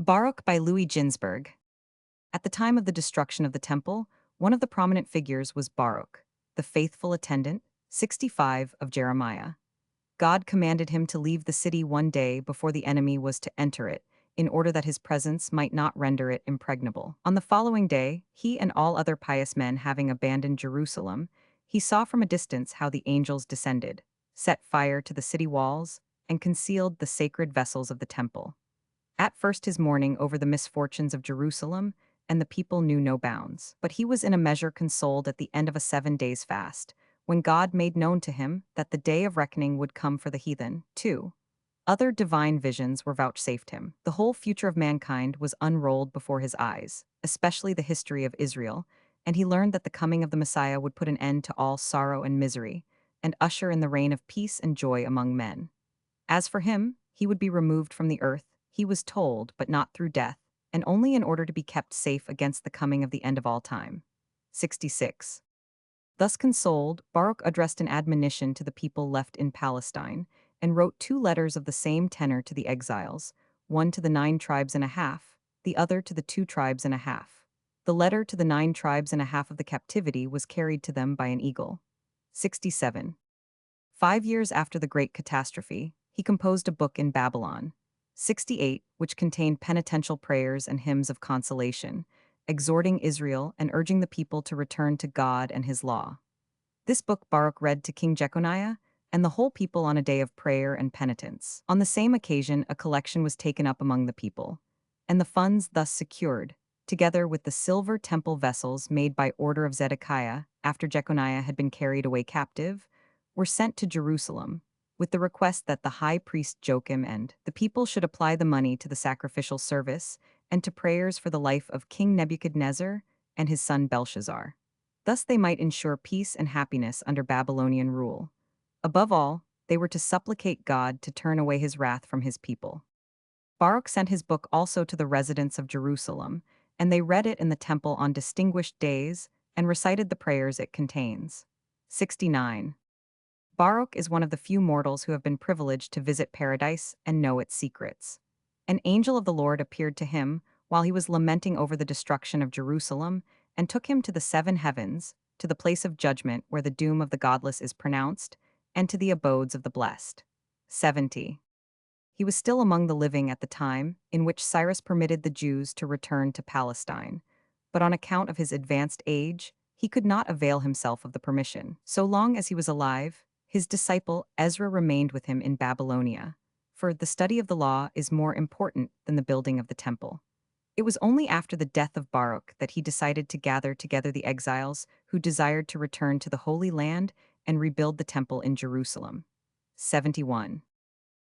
Baruch by Ginzberg. At the time of the destruction of the temple, one of the prominent figures was Baruch, the faithful attendant, 65, of Jeremiah. God commanded him to leave the city one day before the enemy was to enter it, in order that his presence might not render it impregnable. On the following day, he and all other pious men having abandoned Jerusalem, he saw from a distance how the angels descended, set fire to the city walls, and concealed the sacred vessels of the temple. At first his mourning over the misfortunes of Jerusalem and the people knew no bounds. But he was in a measure consoled at the end of a 7 days fast, when God made known to him that the day of reckoning would come for the heathen, too. Other divine visions were vouchsafed him. The whole future of mankind was unrolled before his eyes, especially the history of Israel, and he learned that the coming of the Messiah would put an end to all sorrow and misery, and usher in the reign of peace and joy among men. As for him, he would be removed from the earth, he was told, but not through death, and only in order to be kept safe against the coming of the end of all time. 66. Thus consoled, Baruch addressed an admonition to the people left in Palestine, and wrote 2 letters of the same tenor to the exiles, one to the 9 tribes and a half, the other to the 2 tribes and a half. The letter to the 9 tribes and a half of the captivity was carried to them by an eagle. 67. 5 years after the great catastrophe, he composed a book in Babylon, 68, which contained penitential prayers and hymns of consolation, exhorting Israel and urging the people to return to God and his law. This book Baruch read to King Jeconiah and the whole people on a day of prayer and penitence. On the same occasion, a collection was taken up among the people, and the funds thus secured, together with the silver temple vessels made by order of Zedekiah after Jeconiah had been carried away captive, were sent to Jerusalem, with the request that the high priest Joachim and the people should apply the money to the sacrificial service and to prayers for the life of King Nebuchadnezzar and his son Belshazzar. Thus they might ensure peace and happiness under Babylonian rule. Above all, they were to supplicate God to turn away his wrath from his people. Baruch sent his book also to the residents of Jerusalem, and they read it in the temple on distinguished days and recited the prayers it contains. 69. Baruch is one of the few mortals who have been privileged to visit paradise and know its secrets. An angel of the Lord appeared to him while he was lamenting over the destruction of Jerusalem and took him to the 7 heavens, to the place of judgment where the doom of the godless is pronounced, and to the abodes of the blessed. 70. He was still among the living at the time in which Cyrus permitted the Jews to return to Palestine, but on account of his advanced age, he could not avail himself of the permission. So long as he was alive, his disciple Ezra remained with him in Babylonia, for the study of the law is more important than the building of the temple. It was only after the death of Baruch that he decided to gather together the exiles who desired to return to the Holy Land and rebuild the temple in Jerusalem. 71.